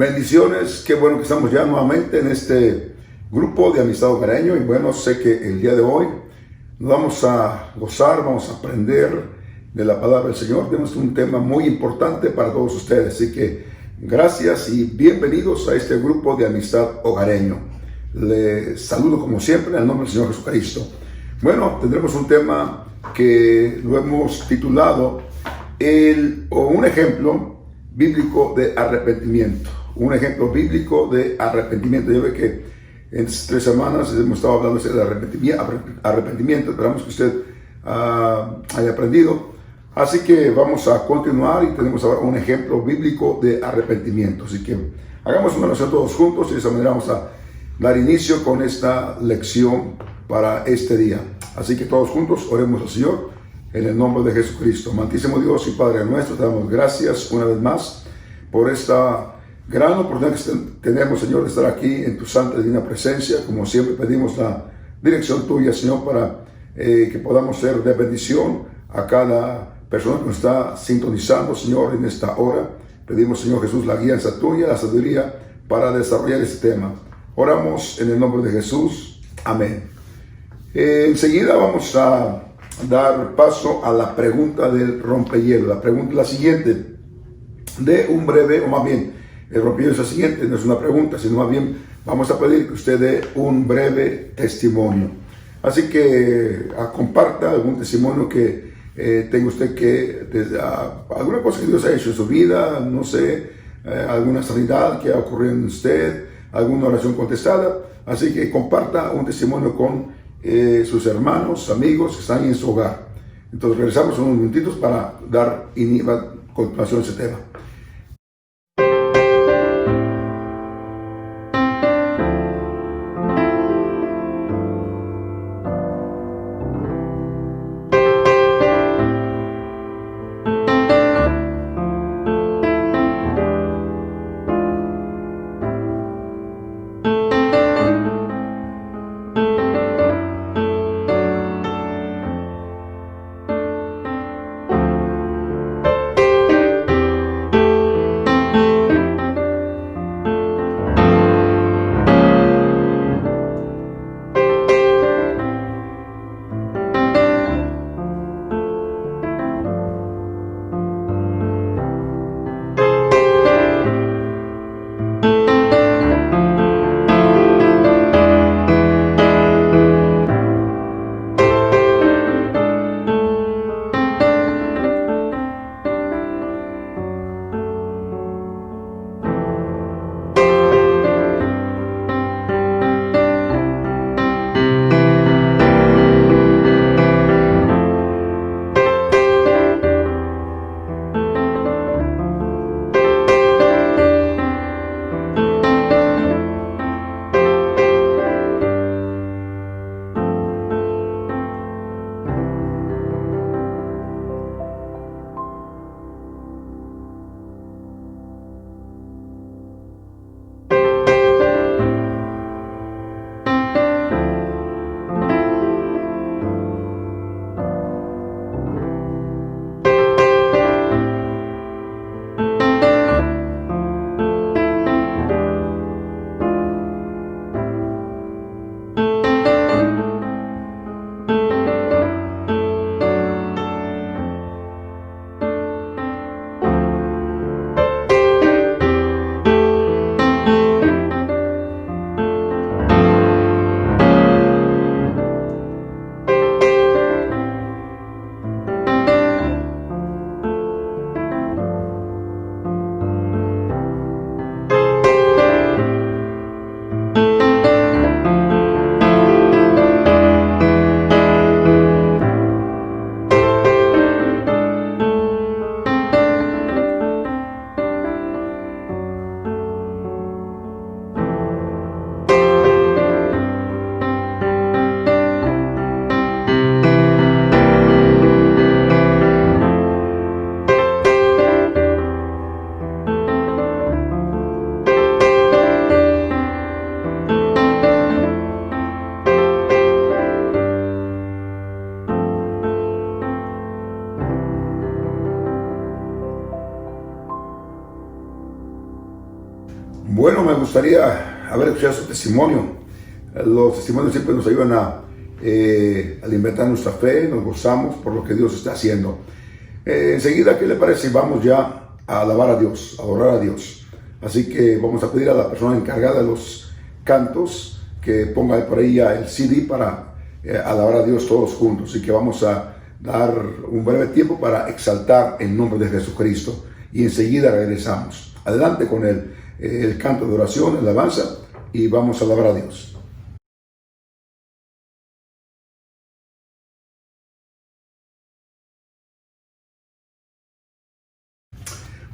Bendiciones, qué bueno que estamos ya nuevamente en este grupo de Amistad Hogareño. Y bueno, sé que el día de hoy nos vamos a gozar, vamos a aprender de la palabra del Señor. Tenemos un tema muy importante para todos ustedes, así que gracias y bienvenidos a este grupo de Amistad Hogareño. Les saludo como siempre en el nombre del Señor Jesucristo. Bueno, tendremos un tema que lo hemos titulado un ejemplo bíblico de arrepentimiento. Un ejemplo bíblico de arrepentimiento. Yo veo que en 3 semanas hemos estado hablando de arrepentimiento. Esperamos que usted haya aprendido. Así que vamos a continuar y tenemos ahora un ejemplo bíblico de arrepentimiento. Así que hagamos una oración todos juntos y de esa manera vamos a dar inicio con esta lección para este día. Así que todos juntos oremos al Señor en el nombre de Jesucristo. Amantísimo Dios y Padre nuestro, te damos gracias una vez más por esta gran oportunidad que tenemos, Señor, de estar aquí en tu santa y divina presencia. Como siempre pedimos la dirección tuya, Señor, para que podamos ser de bendición a cada persona que nos está sintonizando, Señor, en esta hora. Pedimos, Señor Jesús, la guianza tuya, la sabiduría para desarrollar este tema. Oramos en el nombre de Jesús. Amén. Enseguida vamos a dar paso a la pregunta del rompehielo. La pregunta es la siguiente, de un breve, o más bien, el rompehielo es la siguiente, no es una pregunta, sino más bien vamos a pedir que usted dé un breve testimonio. Así que comparta algún testimonio que tenga usted alguna cosa que Dios ha hecho en su vida, no sé, alguna sanidad que ha ocurrido en usted, alguna oración contestada. Así que comparta un testimonio con sus hermanos, amigos que están en su hogar. Entonces regresamos unos minutitos para dar continuación a ese tema. Bueno, me gustaría haber escuchado su testimonio. Los testimonios siempre nos ayudan a alimentar nuestra fe, nos gozamos por lo que Dios está haciendo. Enseguida, ¿qué le parece si vamos ya a alabar a Dios, a adorar a Dios? Así que vamos a pedir a la persona encargada de los cantos que ponga por ahí ya el CD para alabar a Dios todos juntos. Así que vamos a dar un breve tiempo para exaltar el nombre de Jesucristo y enseguida regresamos. Adelante con el canto de oración, el alabanza, y vamos a alabar a Dios.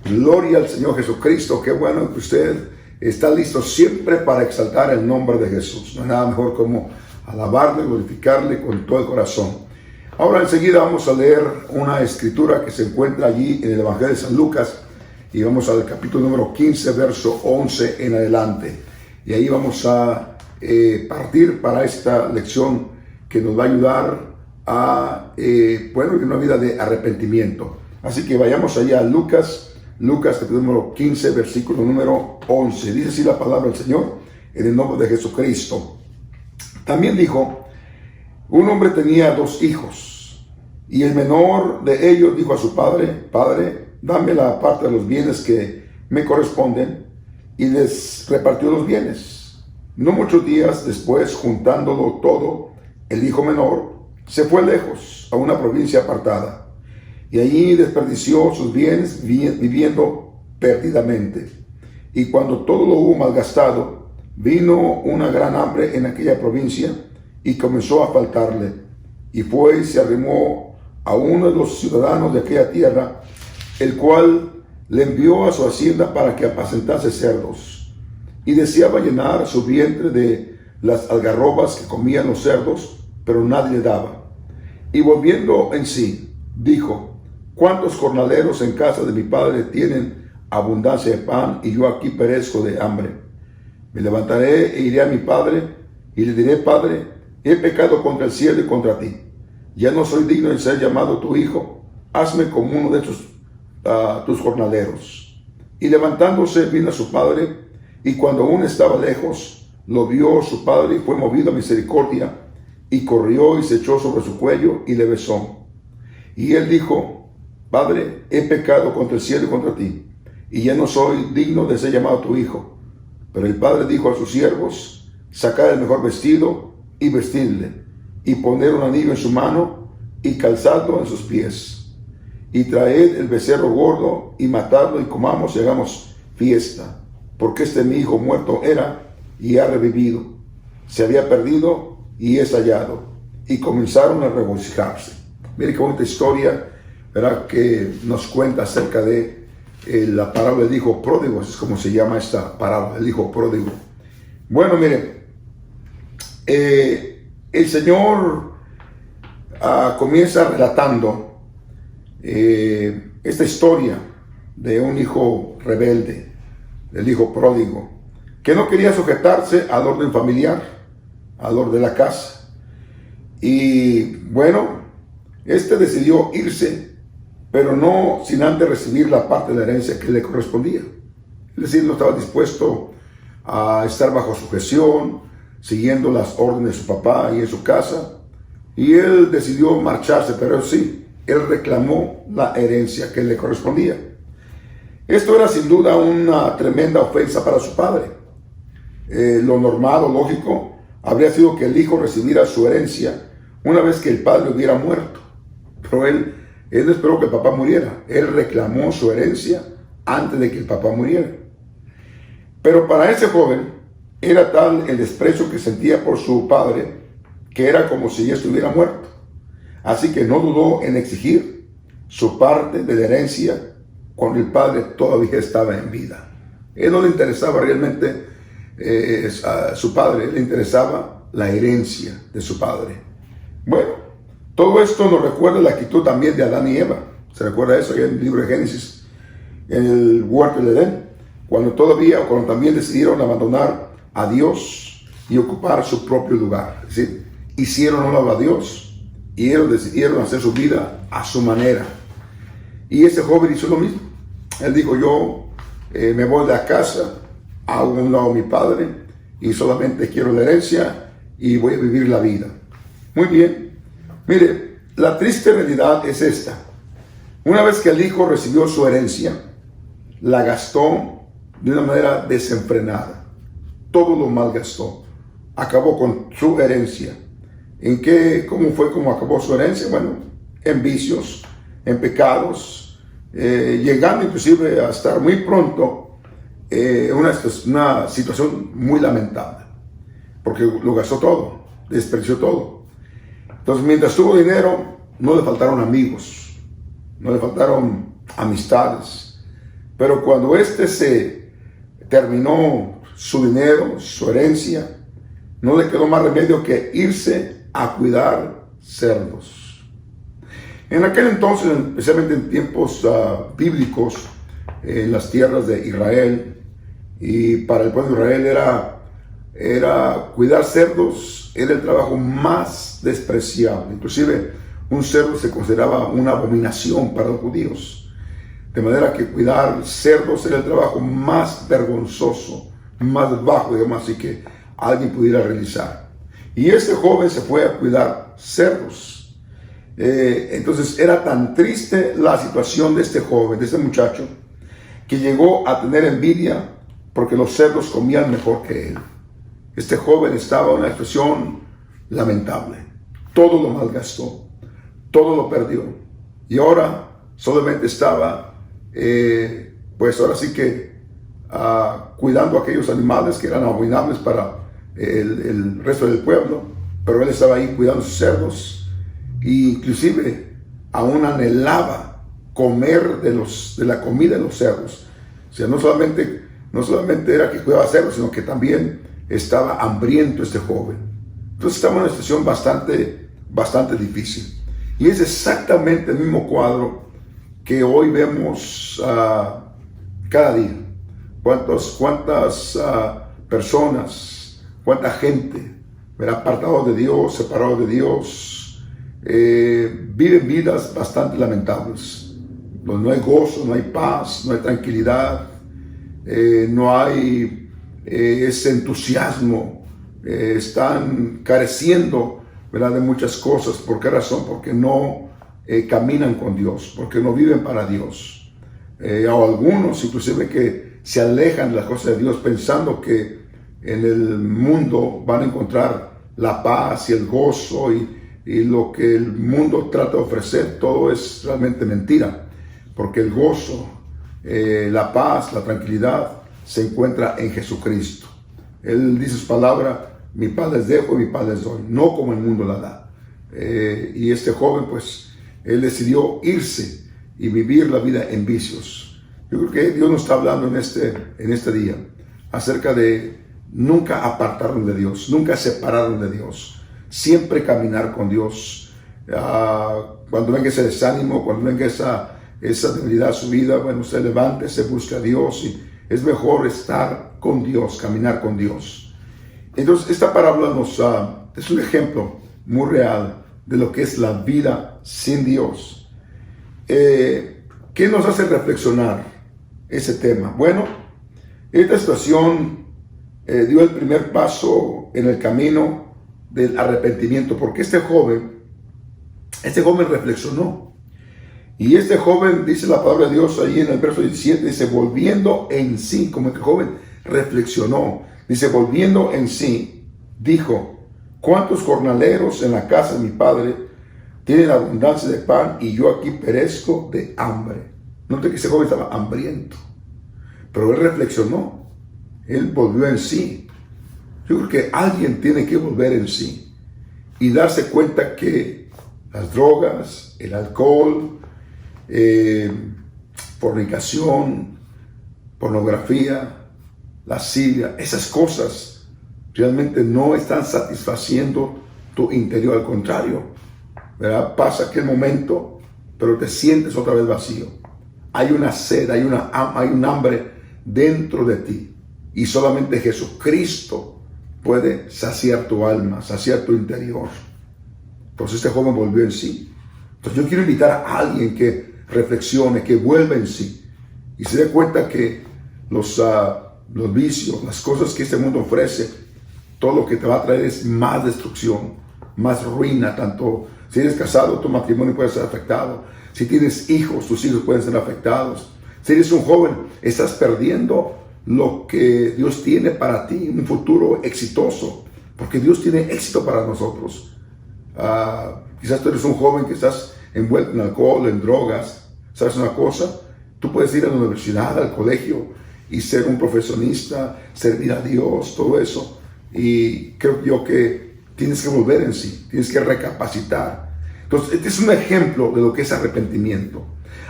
Gloria al Señor Jesucristo. Qué bueno que usted está listo siempre para exaltar el nombre de Jesús. No hay nada mejor como alabarle, glorificarle con todo el corazón. Ahora enseguida vamos a leer una escritura que se encuentra allí en el Evangelio de San Lucas, y vamos al capítulo número 15, verso 11 en adelante. Y ahí vamos a partir para esta lección que nos va a ayudar a una vida de arrepentimiento. Así que vayamos allá a Lucas capítulo número 15, versículo número 11. Dice así la palabra del Señor, en el nombre de Jesucristo. También dijo: un hombre tenía 2 hijos, y el menor de ellos dijo a su padre: Padre, dame la parte de los bienes que me corresponden, y les repartió los bienes. No muchos días después, juntándolo todo, el hijo menor se fue lejos, a una provincia apartada, y allí desperdició sus bienes viviendo perdidamente. Y cuando todo lo hubo malgastado, vino una gran hambre en aquella provincia y comenzó a faltarle. Y fue y se arrimó a uno de los ciudadanos de aquella tierra, el cual le envió a su hacienda para que apacentase cerdos. Y deseaba llenar su vientre de las algarrobas que comían los cerdos, pero nadie le daba. Y volviendo en sí, dijo: ¿cuántos jornaleros en casa de mi padre tienen abundancia de pan, y yo aquí perezco de hambre? Me levantaré e iré a mi padre, y le diré: Padre, he pecado contra el cielo y contra ti. Ya no soy digno de ser llamado tu hijo. Hazme como uno de tus jornaleros. Y levantándose vino a su padre, y cuando aún estaba lejos, lo vio su padre, y fue movido a misericordia, y corrió y se echó sobre su cuello y le besó. Y él dijo: Padre, he pecado contra el cielo y contra ti, y ya no soy digno de ser llamado tu hijo. Pero el padre dijo a sus siervos: sacad el mejor vestido y vestidle, y poner un anillo en su mano y calzadlo en sus pies. Y traed el becerro gordo y matadlo, y comamos y hagamos fiesta, porque mi hijo muerto era y ha revivido, se había perdido y es hallado. Y comenzaron a regocijarse. Mire qué bonita historia, ¿verdad?, que nos cuenta acerca de la parábola del hijo pródigo. Es como se llama esta parábola, el hijo pródigo. Bueno, miren, el Señor comienza relatando esta historia de un hijo rebelde, del hijo pródigo, que no quería sujetarse al orden familiar, al orden de la casa. Y bueno, decidió irse, pero no sin antes recibir la parte de la herencia que le correspondía. Es decir, no estaba dispuesto a estar bajo sujeción, siguiendo las órdenes de su papá y en su casa. Y él decidió marcharse, pero sí, él reclamó la herencia que le correspondía. Esto era sin duda una tremenda ofensa para su padre. Lo normal o lógico habría sido que el hijo recibiera su herencia una vez que el padre hubiera muerto. Pero él no esperó que el papá muriera. Él reclamó su herencia antes de que el papá muriera. Pero para ese joven era tal el desprecio que sentía por su padre, que era como si ya estuviera muerto. Así que no dudó en exigir su parte de la herencia cuando el padre todavía estaba en vida. Él no le interesaba realmente a su padre, le interesaba la herencia de su padre. Bueno, todo esto nos recuerda la actitud también de Adán y Eva. ¿Se recuerda eso? En el libro de Génesis, en el huerto del Edén, cuando también decidieron abandonar a Dios y ocupar su propio lugar. Es decir, hicieron honor a Dios y ellos decidieron hacer su vida a su manera. Y ese joven hizo lo mismo. Él dijo: yo me voy de la casa, hago a un lado a mi padre y solamente quiero la herencia y voy a vivir la vida. Muy bien. Mire, la triste realidad es esta. Una vez que el hijo recibió su herencia, la gastó de una manera desenfrenada. Todo lo malgastó. Acabó con su herencia. ¿Cómo acabó su herencia? Bueno, en vicios, en pecados, llegando inclusive a estar muy pronto en una situación muy lamentable, porque lo gastó todo, desperdició todo. Entonces, mientras tuvo dinero, no le faltaron amigos, no le faltaron amistades, pero cuando se terminó su dinero, su herencia, no le quedó más remedio que irse a cuidar cerdos. En aquel entonces, especialmente en tiempos bíblicos, en las tierras de Israel, y para el pueblo de Israel era cuidar cerdos, era el trabajo más despreciable. Inclusive un cerdo se consideraba una abominación para los judíos. De manera que cuidar cerdos era el trabajo más vergonzoso, más bajo, digamos así, que alguien pudiera realizar. Y este joven se fue a cuidar cerdos. Entonces era tan triste la situación de este joven, de este muchacho, que llegó a tener envidia porque los cerdos comían mejor que él. Este joven estaba en una situación lamentable. Todo lo malgastó, todo lo perdió. Y ahora solamente estaba, pues ahora sí que cuidando a aquellos animales que eran abominables para el resto del pueblo. Pero él estaba ahí cuidando sus cerdos. E inclusive aún anhelaba comer de la comida de los cerdos. O sea, no solamente era que cuidaba cerdos, sino que también estaba hambriento este joven. Entonces estaba en una situación bastante difícil. Y es exactamente el mismo cuadro que hoy vemos cada día. ¿Cuántas personas, cuánta gente, apartados de Dios, separados de Dios, viven vidas bastante lamentables, donde no hay gozo, no hay paz, no hay tranquilidad, no hay ese entusiasmo, están careciendo, ¿verdad?, de muchas cosas. ¿Por qué razón? Porque no caminan con Dios, porque no viven para Dios. O algunos inclusive que se alejan de las cosas de Dios pensando que en el mundo van a encontrar la paz y el gozo y lo que el mundo trata de ofrecer. Todo es realmente mentira, porque el gozo, la paz, la tranquilidad se encuentra en Jesucristo. Él dice su palabra: mi paz les dejo y mi paz les doy, no como el mundo la da. Y este joven, pues, él decidió irse y vivir la vida en vicios. Yo creo que Dios nos está hablando en este día acerca de nunca apartarnos de Dios, nunca separarnos de Dios, siempre caminar con Dios. Cuando venga ese desánimo, cuando venga esa debilidad a su vida, bueno, usted levántese, busca a Dios, y es mejor estar con Dios, caminar con Dios. Entonces, esta parábola es un ejemplo muy real de lo que es la vida sin Dios. ¿Qué nos hace reflexionar ese tema? Bueno, esta situación dio el primer paso en el camino del arrepentimiento, porque este joven reflexionó. Y este joven, dice la palabra de Dios ahí en el verso 17, dice, volviendo en sí, como el joven reflexionó, dice, volviendo en sí, dijo, ¿cuántos jornaleros en la casa de mi padre tienen abundancia de pan y yo aquí perezco de hambre? Note que ese joven estaba hambriento, pero él reflexionó, él volvió en sí. Yo creo que alguien tiene que volver en sí y darse cuenta que las drogas, el alcohol, fornicación, pornografía, lascivia, esas cosas realmente no están satisfaciendo tu interior. Al contrario, ¿verdad? Pasa aquel momento, pero te sientes otra vez vacío. Hay una sed, hay un hambre dentro de ti, y solamente Jesucristo puede saciar tu alma, saciar tu interior. Entonces este joven volvió en sí. Entonces yo quiero invitar a alguien que reflexione, que vuelva en sí y se dé cuenta que los los vicios, las cosas que este mundo ofrece, todo lo que te va a traer es más destrucción, más ruina. Tanto si eres casado, tu matrimonio puede ser afectado. Si tienes hijos, tus hijos pueden ser afectados. Si eres un joven, estás perdiendo lo que Dios tiene para ti, un futuro exitoso, porque Dios tiene éxito para nosotros. Quizás tú eres un joven que estás envuelto en alcohol, en drogas. ¿Sabes una cosa? Tú puedes ir a la universidad, al colegio y ser un profesionista, servir a Dios, todo eso. Y creo yo que tienes que volver en sí, tienes que recapacitar. Entonces, este es un ejemplo de lo que es arrepentimiento.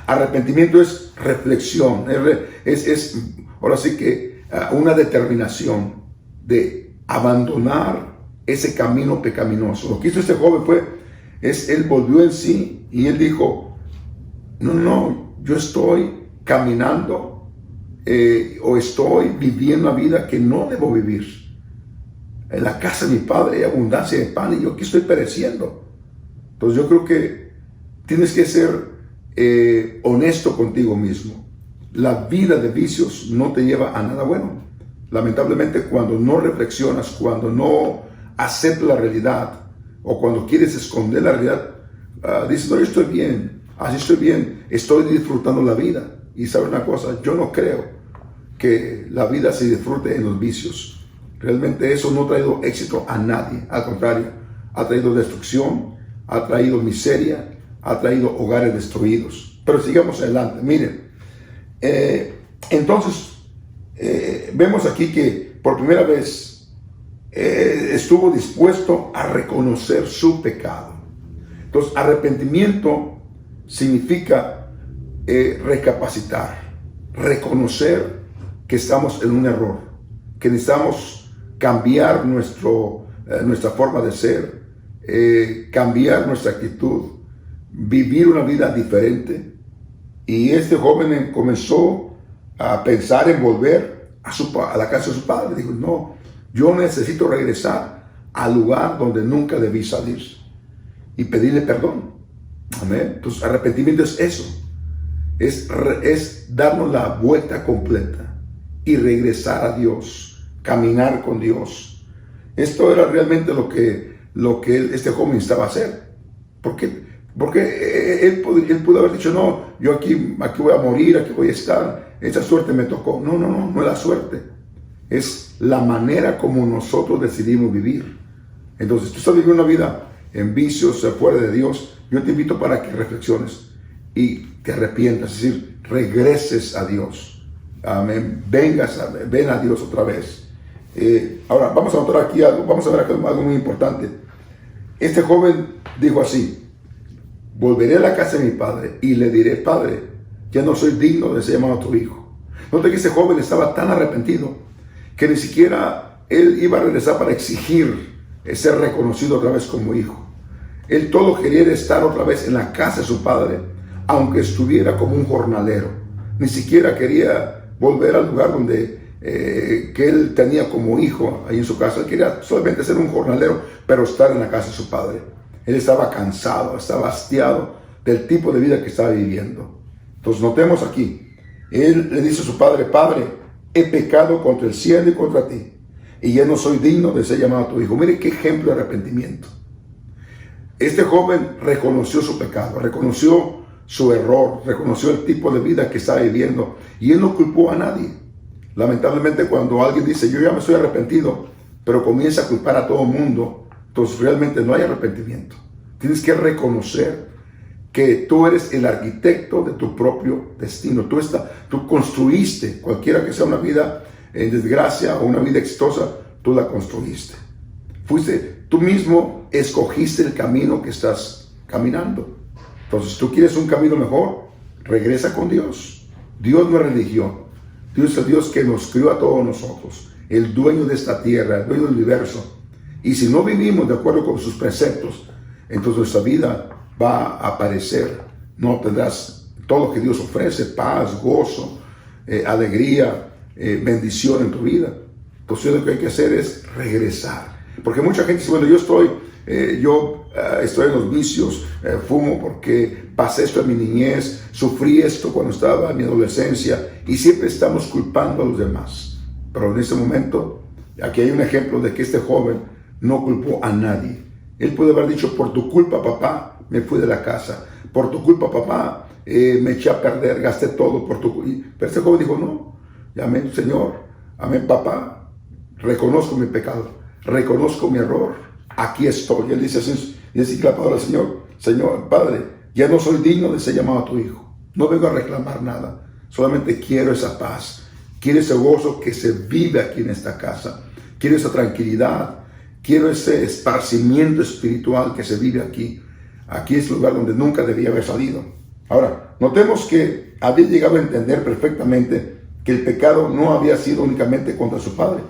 Arrepentimiento es reflexión, es ahora sí que una determinación de abandonar ese camino pecaminoso. Lo que hizo este joven él volvió en sí y él dijo, no, yo estoy caminando o estoy viviendo una vida que no debo vivir. En la casa de mi padre hay abundancia de pan y yo aquí estoy pereciendo. Entonces yo creo que tienes que ser honesto contigo mismo. La vida de vicios no te lleva a nada bueno. Lamentablemente, cuando no reflexionas, cuando no aceptas la realidad o cuando quieres esconder la realidad, dices, no, yo estoy bien, así estoy bien, estoy disfrutando la vida. Y sabe una cosa, yo no creo que la vida se disfrute en los vicios. Realmente eso no ha traído éxito a nadie. Al contrario, ha traído destrucción, ha traído miseria, ha traído hogares destruidos. Pero sigamos adelante. Miren, entonces vemos aquí que por primera vez estuvo dispuesto a reconocer su pecado. Entonces, arrepentimiento significa recapacitar, reconocer que estamos en un error, que necesitamos cambiar nuestra forma de ser, cambiar nuestra actitud, vivir una vida diferente. Y este joven comenzó a pensar en volver a la casa de su padre. Dijo, no, yo necesito regresar al lugar donde nunca debí salir y pedirle perdón. Amén. Entonces, arrepentimiento es eso, es darnos la vuelta completa y regresar a Dios, caminar con Dios. Esto era realmente lo que este joven estaba a hacer. Porque él pudo haber dicho, no, yo aquí voy a morir, aquí voy a estar, esa suerte me tocó. No es la suerte, es la manera como nosotros decidimos vivir. Entonces, tú estás viviendo una vida en vicios, fuera de Dios. Yo te invito para que reflexiones y te arrepientas, es decir, regreses a Dios. Amén. Ven a Dios otra vez. Ahora, vamos a notar aquí algo, vamos a ver aquí algo muy importante. Este joven dijo así, volveré a la casa de mi padre y le diré, Padre, ya no soy digno de ser llamado tu hijo. Nota que este joven estaba tan arrepentido que ni siquiera él iba a regresar para exigir ser reconocido otra vez como hijo. Él todo quería estar otra vez en la casa de su padre, aunque estuviera como un jornalero. Ni siquiera quería volver al lugar donde que él tenía como hijo ahí en su casa. Él quería solamente ser un jornalero, pero estar en la casa de su padre. Él estaba cansado, estaba hastiado del tipo de vida que estaba viviendo. Entonces notemos aquí, él le dice a su padre, Padre, he pecado contra el cielo y contra ti, y ya no soy digno de ser llamado tu hijo. Mire qué ejemplo de arrepentimiento. Este joven reconoció su pecado, reconoció su error, reconoció el tipo de vida que estaba viviendo, y él no culpó a nadie. Lamentablemente, cuando alguien dice, yo ya me estoy arrepentido, pero comienza a culpar a todo el mundo, entonces realmente no hay arrepentimiento. Tienes que reconocer que tú eres el arquitecto de tu propio destino. Tú construiste, cualquiera que sea una vida en desgracia o una vida exitosa, tú la construiste. Tú mismo escogiste el camino que estás caminando. Entonces, tú quieres un camino mejor, regresa con Dios. Dios no es religión. Dios es el Dios que nos crió a todos nosotros, el dueño de esta tierra, el dueño del universo. Y si no vivimos de acuerdo con sus preceptos, entonces nuestra vida va a aparecer. No tendrás todo lo que Dios ofrece, paz, gozo, alegría, bendición en tu vida. Entonces lo que hay que hacer es regresar. Porque mucha gente dice, bueno, yo estoy en los vicios, fumo porque pasé esto en mi niñez, sufrí esto cuando estaba en mi adolescencia, y siempre estamos culpando a los demás. Pero en ese momento, aquí hay un ejemplo de que este joven no culpó a nadie. Él puede haber dicho, por tu culpa, papá, me fui de la casa. Por tu culpa, papá, me eché a perder, gasté todo por tu culpa. Pero este joven dijo, no, amén, Señor, amén, papá, reconozco mi pecado, reconozco mi error, aquí estoy. Y él dice así, dice la palabra del Señor, Señor, Padre, ya no soy digno de ser llamado a tu hijo. No vengo a reclamar nada, solamente quiero esa paz, quiero ese gozo que se vive aquí en esta casa, quiero esa tranquilidad, quiero ese esparcimiento espiritual que se vive aquí. Aquí es el lugar donde nunca debía haber salido. Ahora, notemos que había llegado a entender perfectamente que el pecado no había sido únicamente contra su padre,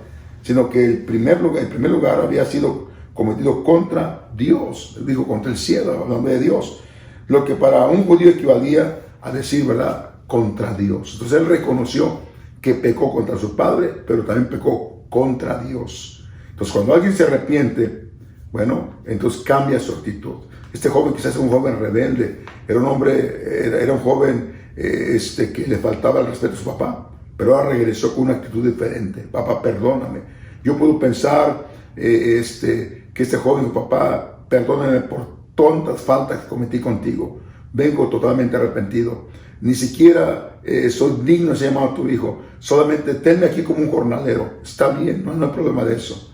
sino que en primer lugar había sido cometido contra Dios. Él dijo contra el cielo, hablando de Dios. Lo que para un judío equivalía a decir, ¿verdad?, contra Dios. Entonces él reconoció que pecó contra su padre, pero también pecó contra Dios. Entonces cuando alguien se arrepiente, bueno, entonces cambia su actitud. Este joven quizás era un joven rebelde, era un joven que le faltaba el respeto a su papá, pero ahora regresó con una actitud diferente. Papá, perdóname. Yo puedo pensar que este joven, papá, perdóname por tontas faltas que cometí contigo. Vengo totalmente arrepentido. Ni siquiera soy digno de ser llamado a tu hijo. Solamente tenme aquí como un jornalero. Está bien, no hay problema de eso.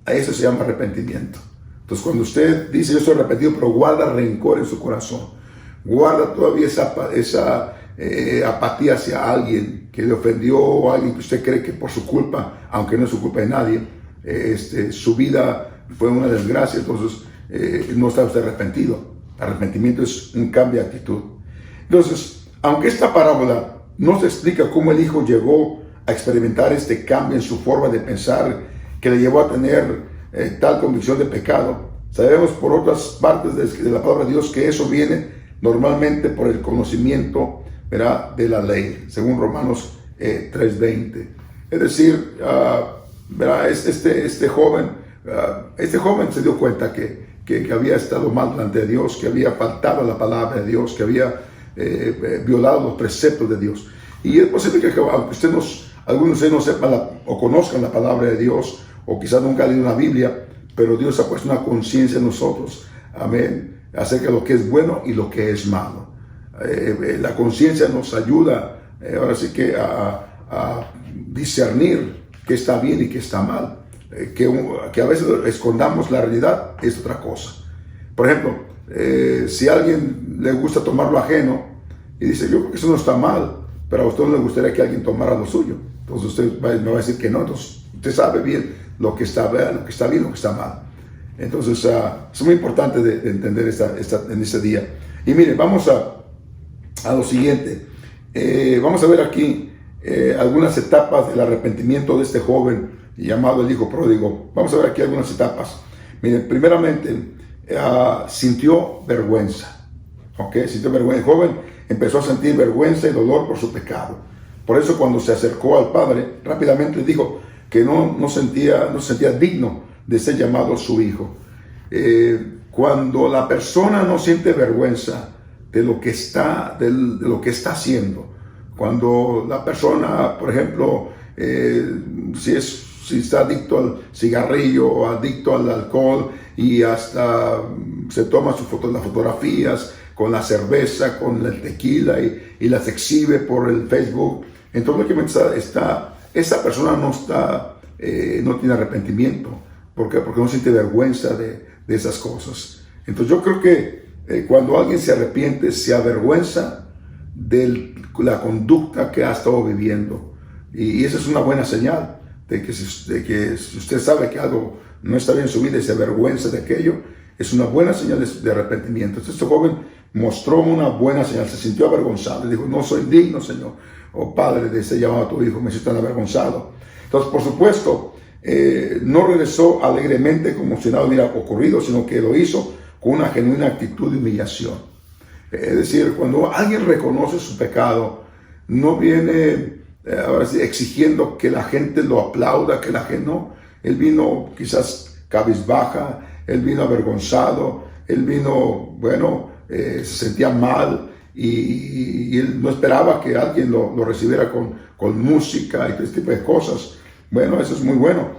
A eso se llama arrepentimiento. Entonces, cuando usted dice yo estoy arrepentido, pero guarda rencor en su corazón, guarda todavía esa apatía hacia alguien que le ofendió o alguien que usted cree que por su culpa, aunque no es su culpa de nadie, su vida fue una desgracia, entonces no está usted arrepentido. Arrepentimiento es un cambio de actitud. Entonces, aunque esta parábola no se explica cómo el hijo llegó a experimentar este cambio en su forma de pensar que le llevó a tener tal convicción de pecado, sabemos por otras partes de la palabra de Dios que eso viene normalmente por el conocimiento, ¿verdad?, de la ley, según Romanos 3:20. Es decir, ¿verdad?, este joven se dio cuenta que había estado mal delante de Dios, que había faltado a la palabra de Dios, que había violado los preceptos de Dios. Y es posible que aunque algunos de ustedes no sepan o conozcan la palabra de Dios, o quizás nunca han leído una Biblia, pero Dios ha puesto una conciencia en nosotros, amén, acerca de lo que es bueno y lo que es malo. La conciencia nos ayuda, ahora sí que a discernir qué está bien y qué está mal. Que a veces escondamos la realidad es otra cosa. Por ejemplo, si a alguien le gusta tomar lo ajeno y dice, yo creo que eso no está mal, pero a usted no le gustaría que alguien tomara lo suyo, entonces usted me va a decir que no. Entonces usted sabe bien lo que está bien, lo que está mal. Entonces es muy importante de entender en este día. Y miren, vamos a lo siguiente. Vamos a ver aquí algunas etapas del arrepentimiento de este joven llamado el hijo pródigo. Vamos a ver aquí algunas etapas. Miren, primeramente sintió vergüenza. Sintió vergüenza. El joven empezó a sentir vergüenza y dolor por su pecado. Por eso cuando se acercó al padre, rápidamente dijo que no sentía digno de ser llamado su hijo. Cuando la persona no siente vergüenza de lo que está haciendo, cuando la persona, por ejemplo, si está adicto al cigarrillo o adicto al alcohol y hasta se toma las fotografías con la cerveza, con el tequila y las exhibe por el Facebook, entonces esa persona no tiene arrepentimiento. ¿Por qué? Porque no siente vergüenza de esas cosas. Entonces yo creo que cuando alguien se arrepiente, se avergüenza de la conducta que ha estado viviendo. Y esa es una buena señal de que si usted sabe que algo no está bien en su vida y se avergüenza de aquello, es una buena señal de arrepentimiento. Entonces este joven mostró una buena señal, se sintió avergonzado y dijo, no soy digno, Señor, Padre, de ser llamado a tu hijo, me siento tan avergonzado. Entonces, por supuesto, no regresó alegremente como si nada hubiera ocurrido, sino que lo hizo con una genuina actitud de humillación. Es decir, cuando alguien reconoce su pecado, no viene ahora sí, exigiendo que la gente lo aplauda, que la gente no. Él vino quizás cabizbaja, él vino avergonzado, él vino, se sentía mal y él no esperaba que alguien lo recibiera con música y todo este tipo de cosas. Bueno, eso es muy bueno.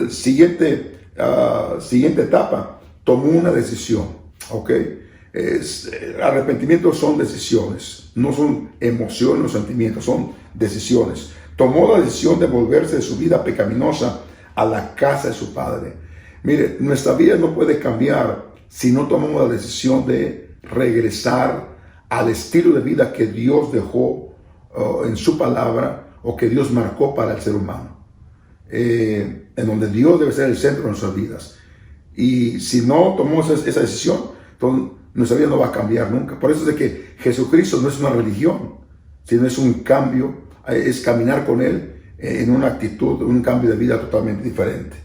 Siguiente etapa, tomó una decisión, ¿ok? Arrepentimiento son decisiones, no son emociones o sentimientos, son decisiones. Tomó la decisión de volverse de su vida pecaminosa a la casa de su padre. Mire, nuestra vida no puede cambiar si no tomamos la decisión de regresar al estilo de vida que Dios dejó en su palabra o que Dios marcó para el ser humano. En donde Dios debe ser el centro de nuestras vidas. Y si no tomamos esa decisión, entonces nuestra vida no va a cambiar nunca. Por eso es de que Jesucristo no es una religión, sino es un cambio, es caminar con Él en una actitud, un cambio de vida totalmente diferente.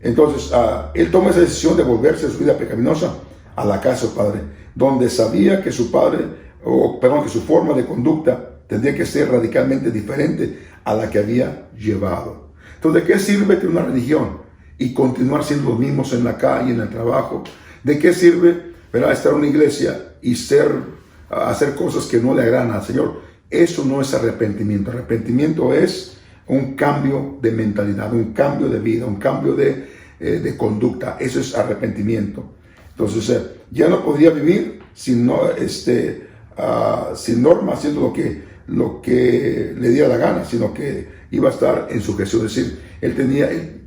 Entonces, Él toma esa decisión de volverse de su vida pecaminosa a la casa de su padre, donde sabía que su padre, que su forma de conducta tendría que ser radicalmente diferente a la que había llevado. Entonces, ¿de qué sirve tener una religión y continuar siendo los mismos en la calle, en el trabajo? ¿De qué sirve, ¿verdad?, estar en una iglesia y hacer cosas que no le agradan al Señor? Eso no es arrepentimiento. Arrepentimiento es un cambio de mentalidad, un cambio de vida, un cambio de conducta. Eso es arrepentimiento. Entonces, ya no podría vivir sin norma, haciendo lo que le diera la gana, sino que iba a estar en sujeción. Es decir,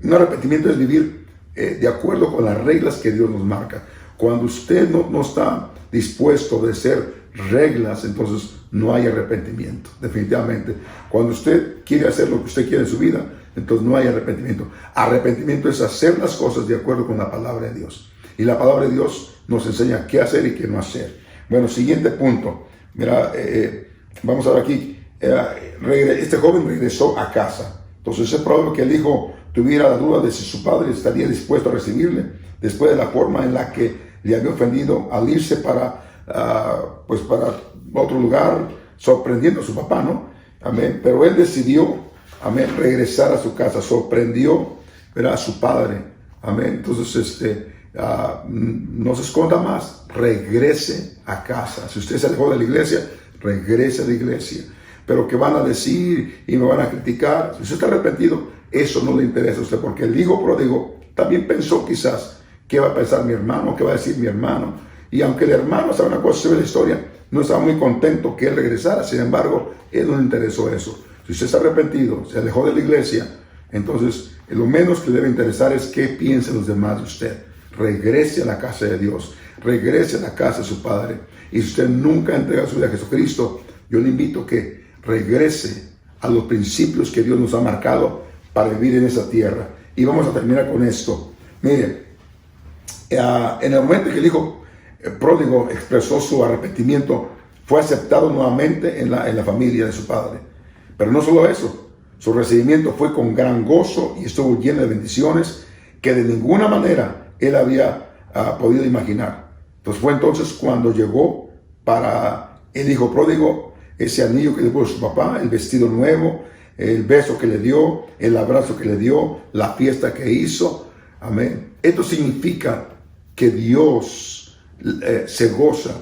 un arrepentimiento es vivir de acuerdo con las reglas que Dios nos marca. Cuando usted no está dispuesto a obedecer reglas, entonces no hay arrepentimiento, definitivamente. Cuando usted quiere hacer lo que usted quiere en su vida, entonces no hay arrepentimiento. Arrepentimiento es hacer las cosas de acuerdo con la palabra de Dios. Y la palabra de Dios nos enseña qué hacer y qué no hacer. Bueno, siguiente punto. Mira, vamos a ver aquí. Este joven regresó a casa. Entonces es probable que el hijo tuviera la duda de si su padre estaría dispuesto a recibirle después de la forma en la que le había ofendido al irse para otro lugar, sorprendiendo a su papá, ¿no? Amén. Pero él decidió, amén, regresar a su casa. Sorprendió, ¿verdad?, a su padre. Amén. Entonces, no se esconda más. Regrese a casa. Si usted se alejó de la iglesia, regrese a la iglesia. Pero que van a decir y me van a criticar, si usted está arrepentido, eso no le interesa a usted, porque el hijo pródigo también pensó quizás, ¿qué va a pensar mi hermano? ¿Qué va a decir mi hermano? Y aunque el hermano sabe una cosa sobre la historia, no estaba muy contento que él regresara. Sin embargo, él no le interesó eso. Si usted está arrepentido, se alejó de la iglesia, entonces lo menos que le debe interesar es qué piensan los demás de usted. Regrese a la casa de Dios, regrese a la casa de su padre. Y si usted nunca ha entregado su vida a Jesucristo, yo le invito a que regrese a los principios que Dios nos ha marcado para vivir en esa tierra. Y vamos a terminar con esto. Miren, en el momento que el hijo pródigo expresó su arrepentimiento, fue aceptado nuevamente en la familia de su padre. Pero no solo eso, su recibimiento fue con gran gozo y estuvo lleno de bendiciones que de ninguna manera él había podido imaginar. Entonces fue entonces cuando llegó para el hijo pródigo ese anillo que le puso su papá, el vestido nuevo, el beso que le dio, el abrazo que le dio, la fiesta que hizo. Amén. Esto significa que Dios se goza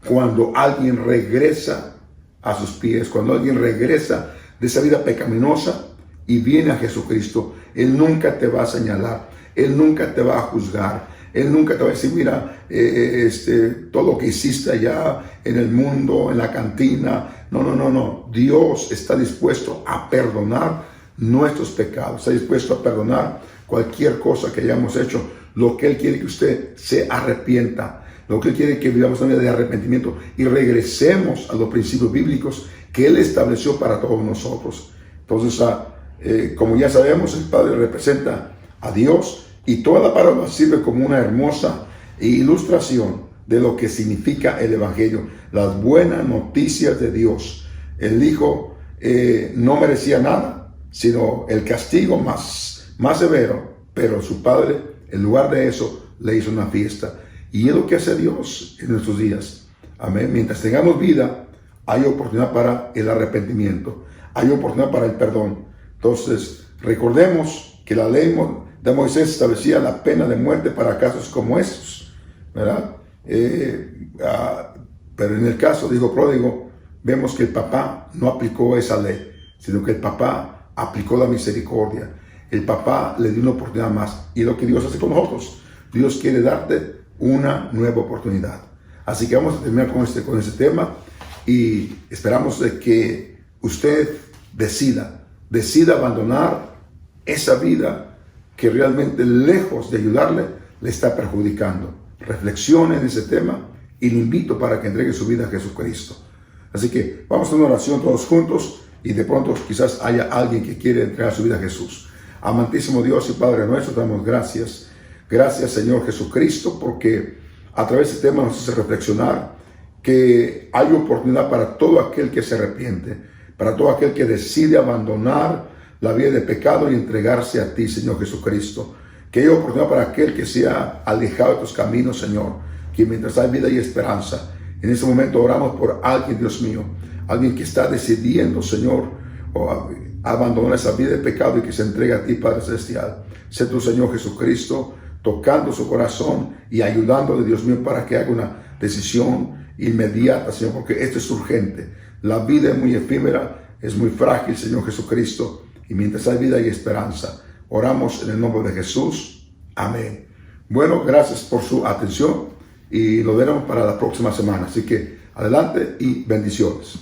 cuando alguien regresa a sus pies, cuando alguien regresa de esa vida pecaminosa y viene a Jesucristo. Él nunca te va a señalar, Él nunca te va a juzgar, Él nunca te va a decir, mira, todo lo que hiciste allá en el mundo, en la cantina. No. Dios está dispuesto a perdonar nuestros pecados, está dispuesto a perdonar cualquier cosa que hayamos hecho. Lo que Él quiere que usted se arrepienta, lo que Él quiere que vivamos una vida de arrepentimiento y regresemos a los principios bíblicos que Él estableció para todos nosotros. Entonces, como ya sabemos, el Padre representa a Dios y toda la parábola sirve como una hermosa ilustración de lo que significa el Evangelio, las buenas noticias de Dios. El Hijo no merecía nada, sino el castigo más severo, pero su Padre, en lugar de eso, le hizo una fiesta. Y es lo que hace Dios en nuestros días. Amén. Mientras tengamos vida, hay oportunidad para el arrepentimiento, hay oportunidad para el perdón. Entonces, recordemos que la ley de Moisés establecía la pena de muerte para casos como estos, ¿verdad? Pero en el caso de hijo pródigo, vemos que el papá no aplicó esa ley, sino que el papá aplicó la misericordia. el papá le dio una oportunidad más. Y lo que Dios hace con nosotros, Dios quiere darte una nueva oportunidad. Así que vamos a terminar con este tema y esperamos de que usted decida abandonar esa vida que realmente, lejos de ayudarle, le está perjudicando. Reflexione en ese tema y le invito para que entregue su vida a Jesucristo. Así que vamos a hacer una oración todos juntos y de pronto quizás haya alguien que quiere entregar su vida a Jesús. Amantísimo Dios y Padre nuestro, te damos gracias. Gracias, Señor Jesucristo, porque a través de este tema nos hace reflexionar que hay oportunidad para todo aquel que se arrepiente, para todo aquel que decide abandonar la vida de pecado y entregarse a ti, Señor Jesucristo. Que hay oportunidad para aquel que se ha alejado de tus caminos, Señor, que mientras hay vida y esperanza. En este momento oramos por alguien, Dios mío, alguien que está decidiendo, Señor, abandonar esa vida de pecado y que se entrega a ti, Padre Celestial. Sé tu Señor Jesucristo tocando su corazón y ayudándole, Dios mío, para que haga una decisión inmediata, Señor, porque esto es urgente. La vida es muy efímera, es muy frágil, Señor Jesucristo, y mientras hay vida y esperanza, oramos en el nombre de Jesús. Amén. Bueno, gracias por su atención y lo veremos para la próxima semana. Así que adelante y bendiciones.